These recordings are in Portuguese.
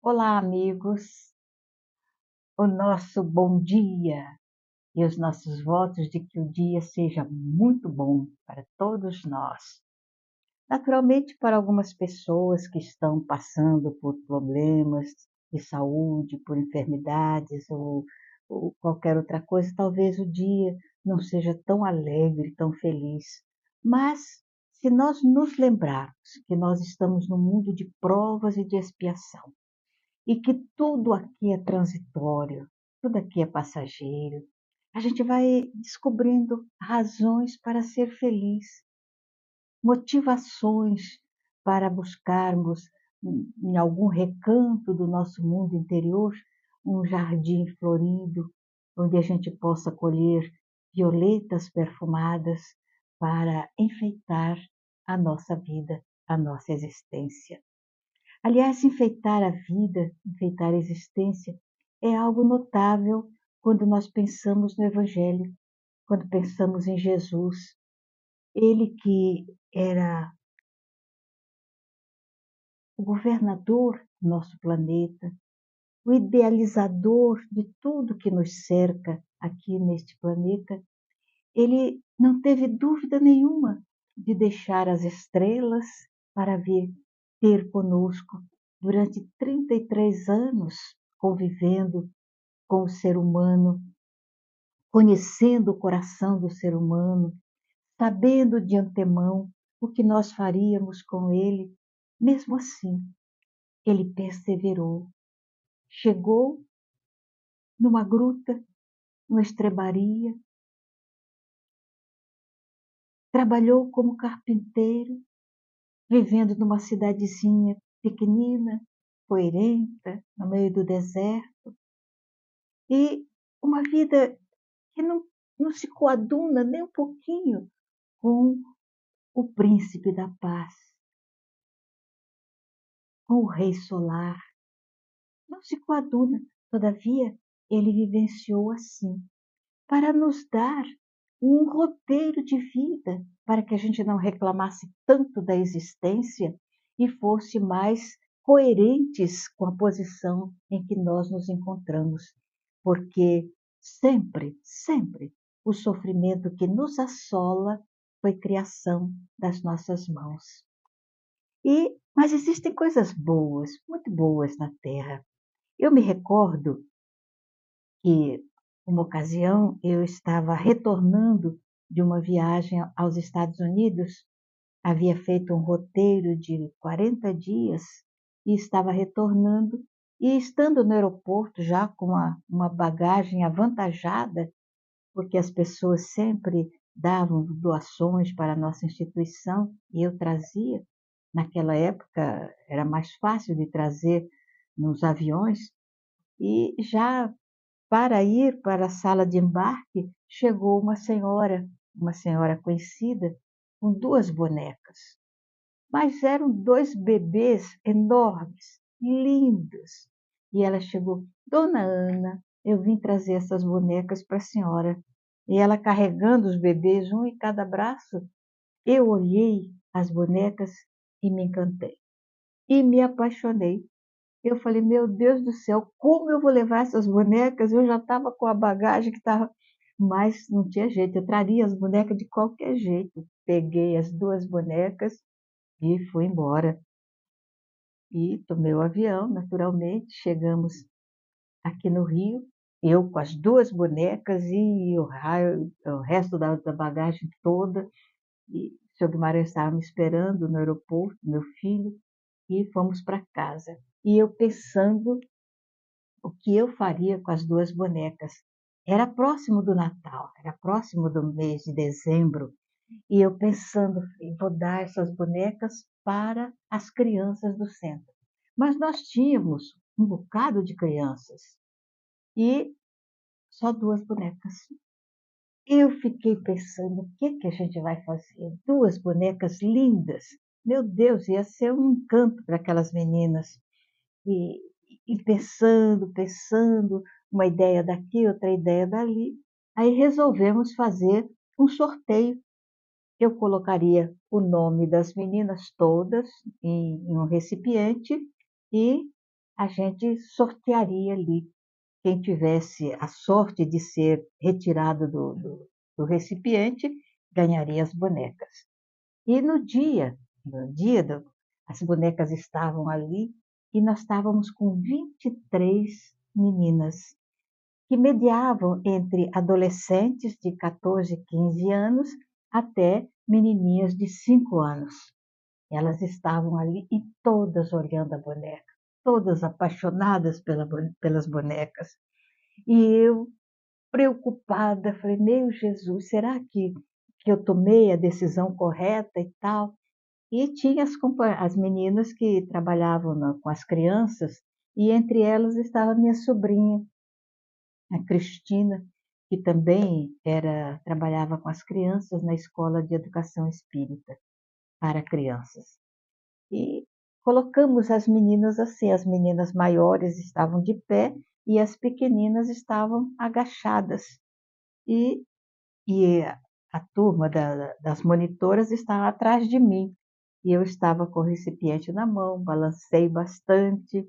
Olá, amigos. O nosso bom dia e os nossos votos de que o dia seja muito bom para todos nós. Naturalmente, para algumas pessoas que estão passando por problemas de saúde, por enfermidades ou qualquer outra coisa, talvez o dia não seja tão alegre, tão feliz. Mas, se nós nos lembrarmos que nós estamos num mundo de provas e de expiação, e que tudo aqui é transitório, tudo aqui é passageiro. A gente vai descobrindo razões para ser feliz, motivações para buscarmos em algum recanto do nosso mundo interior um jardim florido, onde a gente possa colher violetas perfumadas para enfeitar a nossa vida, a nossa existência. Aliás, enfeitar a vida, enfeitar a existência, é algo notável quando nós pensamos no Evangelho, quando pensamos em Jesus. Ele que era o governador do nosso planeta, o idealizador de tudo que nos cerca aqui neste planeta, ele não teve dúvida nenhuma de deixar as estrelas para vir ter conosco durante 33 anos, convivendo com o ser humano, conhecendo o coração do ser humano, sabendo de antemão o que nós faríamos com ele. Mesmo assim, ele perseverou. Chegou numa gruta, numa estrebaria, trabalhou como carpinteiro, vivendo numa cidadezinha pequenina, poeirenta, no meio do deserto, e uma vida que não se coaduna nem um pouquinho com o príncipe da paz, com o rei solar. Não se coaduna, todavia, ele vivenciou assim, para nos dar um roteiro de vida, para que a gente não reclamasse tanto da existência e fosse mais coerentes com a posição em que nós nos encontramos. Porque sempre, sempre, o sofrimento que nos assola foi criação das nossas mãos. Mas existem coisas boas, muito boas na Terra. Eu me recordo que, uma ocasião, eu estava retornando de uma viagem aos Estados Unidos, havia feito um roteiro de 40 dias e estava retornando, e estando no aeroporto já com uma bagagem avantajada, porque as pessoas sempre davam doações para a nossa instituição e eu trazia. Naquela época era mais fácil de trazer nos aviões, e já para ir para a sala de embarque, chegou uma senhora conhecida, com duas bonecas. Mas eram dois bebês enormes, lindos. E ela chegou: Dona Ana, eu vim trazer essas bonecas para a senhora. E ela carregando os bebês, um em cada braço, eu olhei as bonecas e me encantei. E me apaixonei. Eu falei, meu Deus do céu, como eu vou levar essas bonecas? Eu já estava com a bagagem que estava, mas não tinha jeito, eu traria as bonecas de qualquer jeito. Peguei as duas bonecas e fui embora. E tomei o avião, naturalmente, chegamos aqui no Rio, eu com as duas bonecas e o resto da bagagem toda. E o senhor Guimarães estava me esperando no aeroporto, meu filho, e fomos para casa. E eu pensando o que eu faria com as duas bonecas. Era próximo do Natal, era próximo do mês de dezembro, e eu pensando, vou dar essas bonecas para as crianças do centro. Mas nós tínhamos um bocado de crianças e só duas bonecas. Eu fiquei pensando, o que a gente vai fazer? Duas bonecas lindas. Meu Deus, ia ser um encanto para aquelas meninas. E, e pensando, uma ideia daqui, outra ideia dali. Aí resolvemos fazer um sorteio. Eu colocaria o nome das meninas todas em um recipiente e a gente sortearia ali. Quem tivesse a sorte de ser retirado do recipiente, ganharia as bonecas. E no dia, as bonecas estavam ali e nós estávamos com 23 meninas que mediavam entre adolescentes de 14, 15 anos até menininhas de 5 anos. Elas estavam ali e todas olhando a boneca, todas apaixonadas pelas bonecas. E eu, preocupada, falei, meu Jesus, será que eu tomei a decisão correta e tal? E tinha as meninas que trabalhavam com as crianças, e entre elas estava minha sobrinha, a Cristina, que também trabalhava com as crianças na escola de educação espírita para crianças. E colocamos as meninas assim, as meninas maiores estavam de pé e as pequeninas estavam agachadas. E, e a turma das monitoras estava atrás de mim. E eu estava com o recipiente na mão, balancei bastante,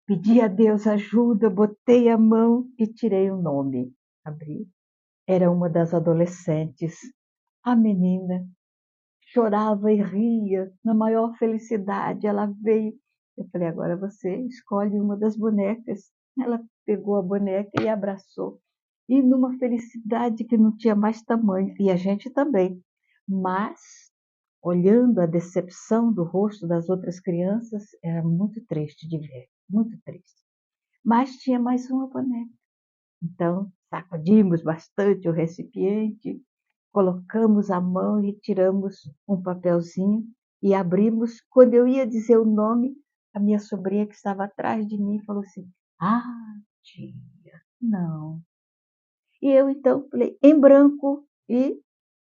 pedi a Deus ajuda, botei a mão e tirei o nome. Abri. Era uma das adolescentes. A menina chorava e ria, na maior felicidade. Ela veio. Eu falei, agora você escolhe uma das bonecas. Ela pegou a boneca e abraçou. E numa felicidade que não tinha mais tamanho. E a gente também. Mas, olhando a decepção do rosto das outras crianças, era muito triste de ver. Muito triste. Mas tinha mais uma boneca. Então, sacudimos bastante o recipiente, colocamos a mão e tiramos um papelzinho e abrimos. Quando eu ia dizer o nome, a minha sobrinha que estava atrás de mim falou assim: Ah, tia, não. E eu então falei em branco e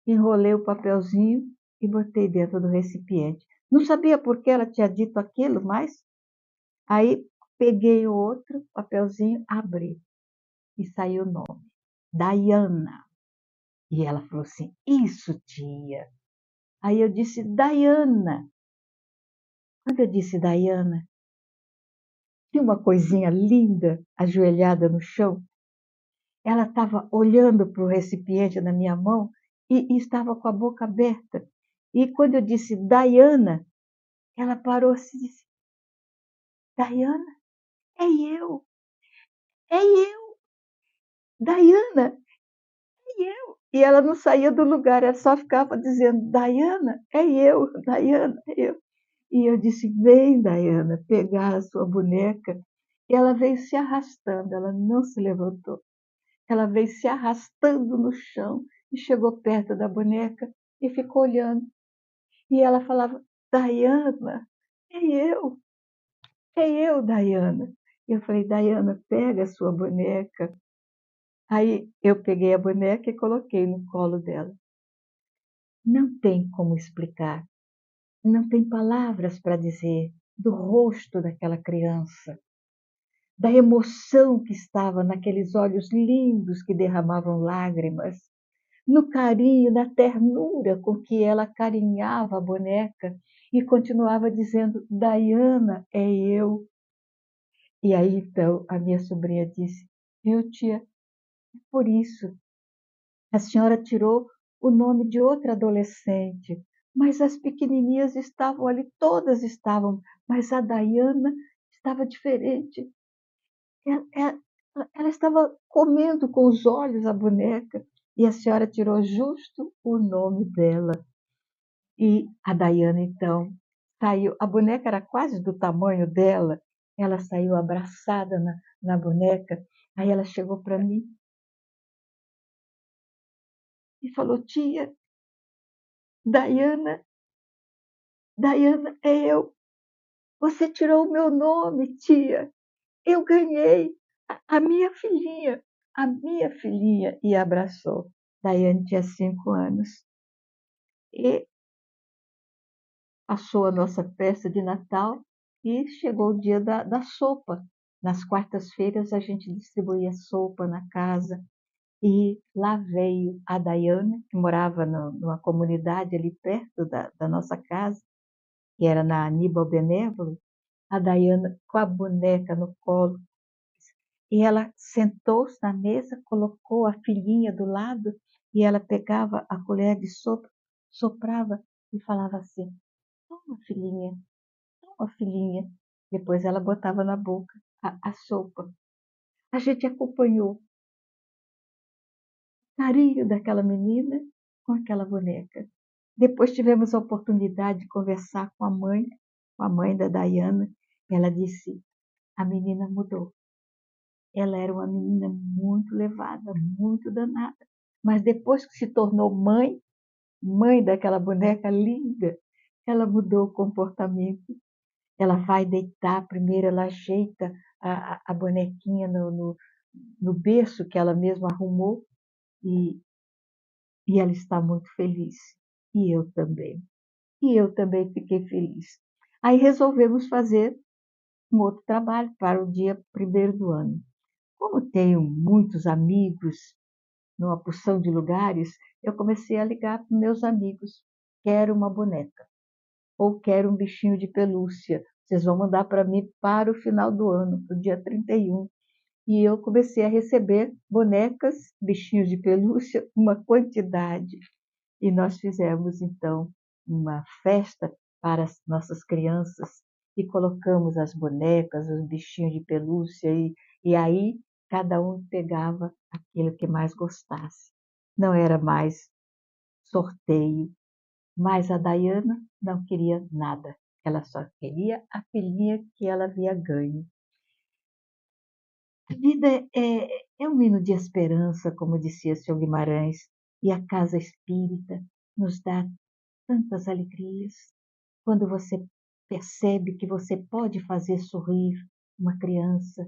enrolei o papelzinho e botei dentro do recipiente. Não sabia por que ela tinha dito aquilo, mas aí peguei o outro papelzinho, abri e saiu o nome, Diana. E ela falou assim: Isso, tia. Aí eu disse: Diana. Quando eu disse Diana, tinha uma coisinha linda ajoelhada no chão. Ela estava olhando para o recipiente na minha mão e estava com a boca aberta. E quando eu disse Diana, ela parou assim e disse: Diana, é eu, é eu, Diana, é eu. E ela não saía do lugar, ela só ficava dizendo: Diana, é eu, Diana, é eu. E eu disse: Vem, Diana, pegar a sua boneca. E ela veio se arrastando, ela não se levantou. Ela veio se arrastando no chão e chegou perto da boneca e ficou olhando. E ela falava: Diana, é eu, Diana. E eu falei: Diana, pega a sua boneca. Aí eu peguei a boneca e coloquei no colo dela. Não tem como explicar, não tem palavras para dizer do rosto daquela criança, da emoção que estava naqueles olhos lindos que derramavam lágrimas, no carinho, na ternura com que ela carinhava a boneca e continuava dizendo: Diana, é eu. E aí então a minha sobrinha disse: Viu, tia, por isso a senhora tirou o nome de outra adolescente, mas as pequenininhas estavam ali, todas estavam, mas a Diana estava diferente. Ela, ela estava comendo com os olhos a boneca e a senhora tirou justo o nome dela. E a Diana, então, saiu. A boneca era quase do tamanho dela. Ela saiu abraçada na boneca. Aí ela chegou para mim e falou: Tia, Diana, Diana, é eu. Você tirou o meu nome, tia. Eu ganhei. A minha filhinha, a minha filhinha. E abraçou. Diane tinha 5 anos. E passou a nossa festa de Natal e chegou o dia da sopa. Nas quartas-feiras a gente distribuía sopa na casa e lá veio a Daiane, que morava numa comunidade ali perto da nossa casa, que era na Aníbal Benévolo, a Diana com a boneca no colo. E ela sentou-se na mesa, colocou a filhinha do lado e ela pegava a colher de sopa, soprava e falava assim: toma, filhinha, toma, filhinha. Depois ela botava na boca a sopa. A gente acompanhou o carinho daquela menina com aquela boneca. Depois tivemos a oportunidade de conversar com a mãe da Diana. Ela disse: a menina mudou. Ela era uma menina muito levada, muito danada. Mas depois que se tornou mãe, mãe daquela boneca linda, ela mudou o comportamento. Ela vai deitar, primeiro ela ajeita a bonequinha no berço que ela mesma arrumou e, e ela está muito feliz. E eu também. E eu também fiquei feliz. Aí resolvemos fazer um outro trabalho para o dia 1º do ano. Como tenho muitos amigos numa porção de lugares, eu comecei a ligar para meus amigos. Quero uma boneca. Ou quero um bichinho de pelúcia. Vocês vão mandar para mim para o final do ano, para o dia 31. E eu comecei a receber bonecas, bichinhos de pelúcia, uma quantidade. E nós fizemos, então, uma festa para as nossas crianças e colocamos as bonecas, os bichinhos de pelúcia e aí cada um pegava aquilo que mais gostasse. Não era mais sorteio, mas a Diana não queria nada. Ela só queria a filhinha que ela havia ganho. A vida é um hino de esperança, como dizia o Sr. Guimarães, e a casa espírita nos dá tantas alegrias. Quando você percebe que você pode fazer sorrir uma criança,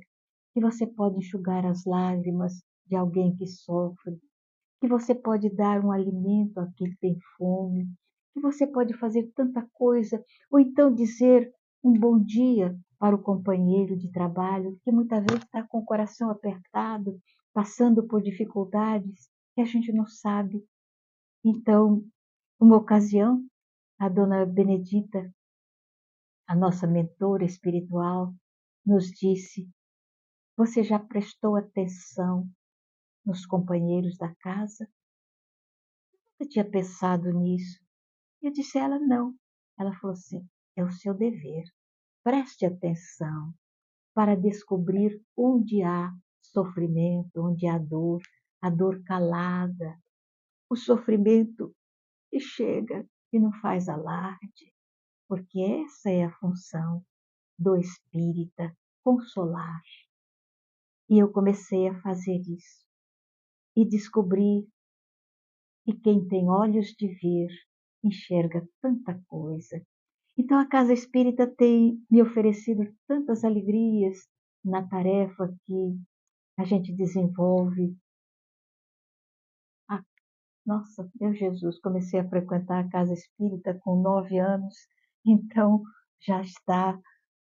que você pode enxugar as lágrimas de alguém que sofre, que você pode dar um alimento a quem tem fome, que você pode fazer tanta coisa, ou então dizer um bom dia para o companheiro de trabalho, que muitas vezes está com o coração apertado, passando por dificuldades que a gente não sabe. Então, uma ocasião, a dona Benedita, a nossa mentora espiritual, nos disse: você já prestou atenção nos companheiros da casa? Eu tinha pensado nisso. Eu disse a ela: não. Ela falou assim: é o seu dever. Preste atenção para descobrir onde há sofrimento, onde há dor, a dor calada, o sofrimento que chega e não faz alarde, porque essa é a função do espírita, consolar. E eu comecei a fazer isso e descobri que quem tem olhos de ver enxerga tanta coisa. Então a Casa Espírita tem me oferecido tantas alegrias na tarefa que a gente desenvolve. Ah, nossa, meu Jesus, comecei a frequentar a Casa Espírita com 9 anos, então já está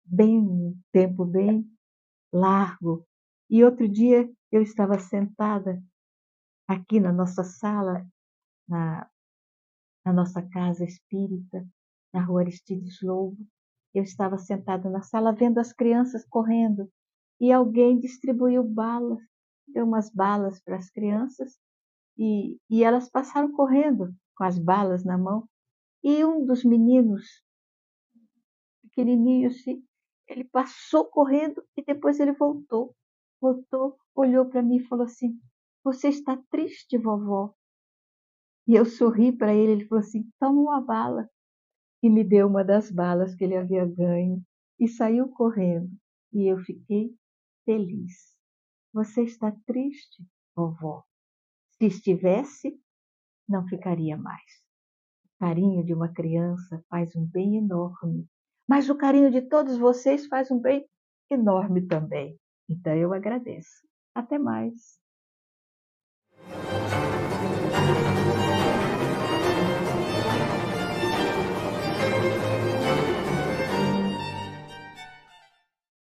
bem um tempo bem largo. E outro dia eu estava sentada aqui na nossa sala, na, na nossa casa espírita, na rua Aristides Lobo. Eu estava sentada na sala vendo as crianças correndo e alguém distribuiu balas, deu umas balas para as crianças e elas passaram correndo com as balas na mão. E um dos meninos, pequenininho assim, ele passou correndo e depois ele voltou. Voltou, olhou para mim e falou assim: você está triste, vovó? E eu sorri para ele, ele falou assim: toma uma bala. E me deu uma das balas que ele havia ganho e saiu correndo. E eu fiquei feliz. Você está triste, vovó? Se estivesse, não ficaria mais. O carinho de uma criança faz um bem enorme, mas o carinho de todos vocês faz um bem enorme também. Então eu agradeço. Até mais.